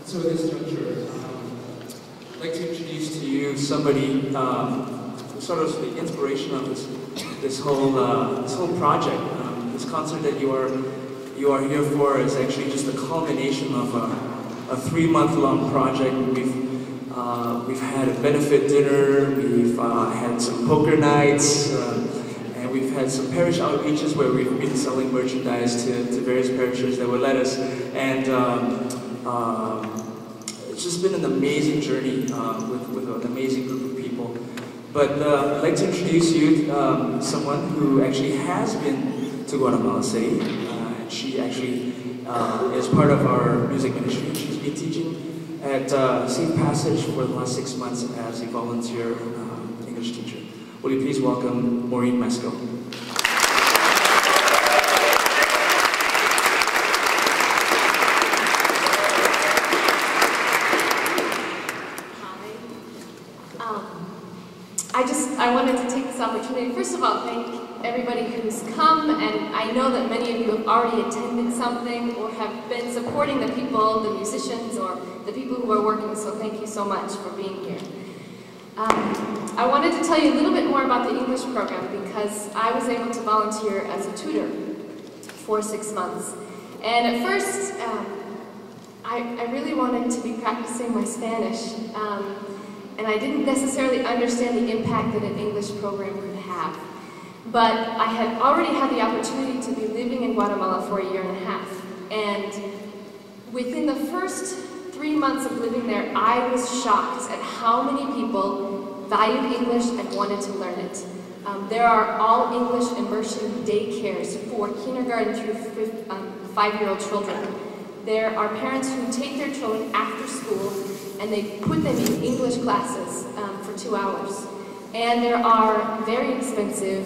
So at this juncture, I'd like to introduce to you somebody sort of the inspiration of this whole project. This concert that you are here for is actually just a culmination of a 3-month-long project. We've had a benefit dinner, we've had some poker nights, and we've had some parish outreaches where we've been selling merchandise to various parishes that would let us. And it's just been an amazing journey with an amazing group of people. But I'd like to introduce you to someone who actually has been to Guatemala City. And she actually is part of our music ministry. She's been teaching at Safe Passage for the last 6 months as a volunteer English teacher. Will you please welcome Maureen Meskill? I wanted to take this opportunity, first of all, thank everybody who's come, and I know that many of you have already attended something or have been supporting the people, the musicians, or the people who are working, so thank you so much for being here. I wanted to tell you a little bit more about the English program because I was able to volunteer as a tutor for 6 months. And at first, I really wanted to be practicing my Spanish. And I didn't necessarily understand the impact that an English program could have. But I had already had the opportunity to be living in Guatemala for 1.5 years. And within the first 3 months of living there, I was shocked at how many people valued English and wanted to learn it. There are all English immersion daycares for kindergarten through 5-year-old children. There are parents who take their children after school and they put them in English classes for 2 hours. And there are very expensive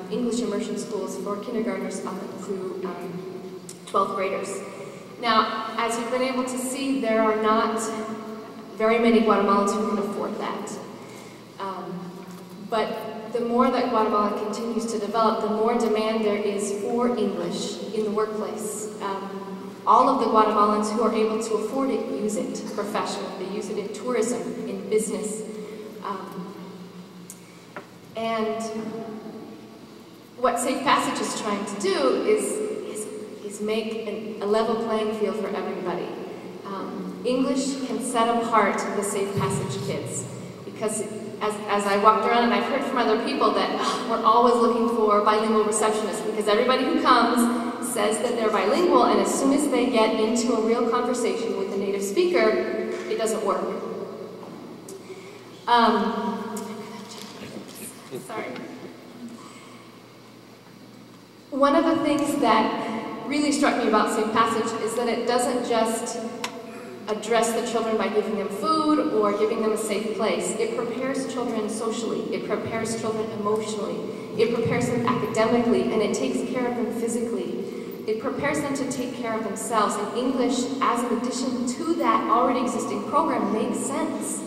English immersion schools for kindergartners up through 12th graders. Now, as you've been able to see, there are not very many Guatemalans who can afford that. But the more that Guatemala continues to develop, the more demand there is for English in the workplace. All of the Guatemalans who are able to afford it use it professionally. They use it in tourism, in business. And what Safe Passage is trying to do is make a level playing field for everybody. English can set apart the Safe Passage kids because as I walked around and I've heard from other people that we're always looking for bilingual receptionists because everybody who comes says that they're bilingual, and as soon as they get into a real conversation with a native speaker, it doesn't work. Sorry. One of the things that really struck me about Safe Passage is that it doesn't just address the children by giving them food or giving them a safe place. It prepares children socially, it prepares children emotionally, it prepares them academically, and it takes care of them physically. It prepares them to take care of themselves, and English, as an addition to that already existing program, makes sense.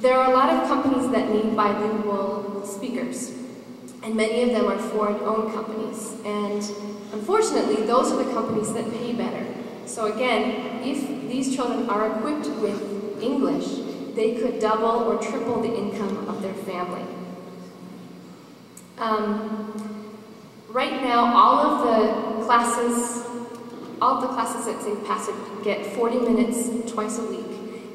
There are a lot of companies that need bilingual speakers, and many of them are foreign-owned companies, and unfortunately, those are the companies that pay better. So again, if these children are equipped with English, they could double or triple the income of their family. Right now, all of the classes at Safe Passage get 40 minutes twice a week,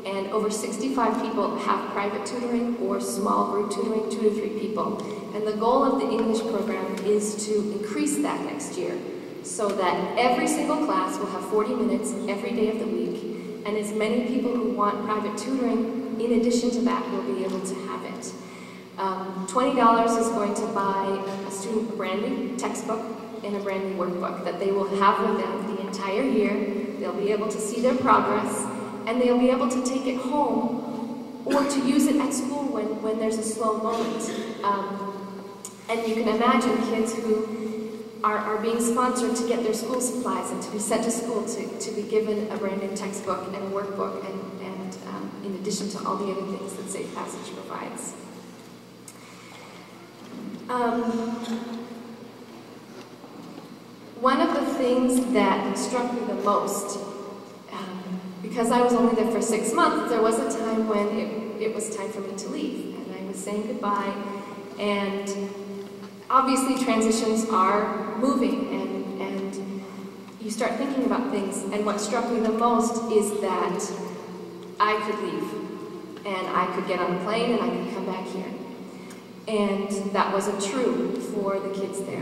and over 65 people have private tutoring or small group tutoring, 2 to 3 people. And the goal of the English program is to increase that next year, so that every single class will have 40 minutes every day of the week, and as many people who want private tutoring, in addition to that, will be able to have it. $20 is going to buy a student a brand new textbook and a brand new workbook that they will have with them the entire year. They'll be able to see their progress, and they'll be able to take it home or to use it at school when there's a slow moment. And you can imagine kids who are being sponsored to get their school supplies and to be sent to school to be given a brand new textbook and a workbook, and in addition to all the other things that Safe Passage provides. One of the things that struck me the most because I was only there for 6 months, there was a time when it was time for me to leave, and I was saying goodbye. And obviously transitions are moving, and you start thinking about things. And what struck me the most is that I could leave, and I could get on a plane, and I could come back here. And that wasn't true for the kids there.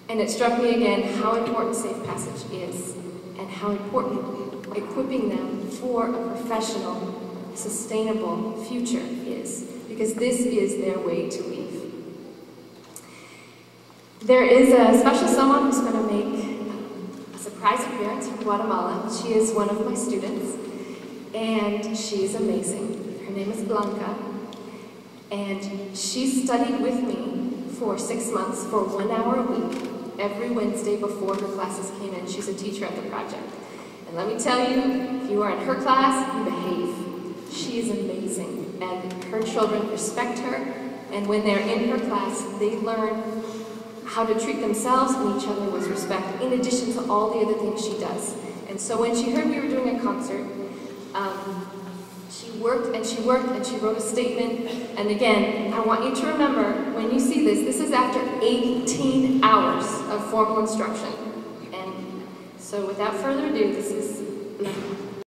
And it struck me again how important Safe Passage is, and how important equipping them for a professional, sustainable future is, because this is their way to leave. There is a special someone who's going to make a surprise appearance from Guatemala. She is one of my students, and she is amazing. Her name is Blanca, and she studied with me for 6 months for 1 hour a week, every Wednesday before her classes came in. She's a teacher at the project. And let me tell you, if you are in her class, you behave. She is amazing, and her children respect her, and when they're in her class, they learn how to treat themselves and each other with respect, in addition to all the other things she does. And so when she heard we were doing a concert, she worked and she worked and she wrote a statement. And again, I want you to remember, when you see this is after 18 hours of formal instruction. And so without further ado, this is Blanca.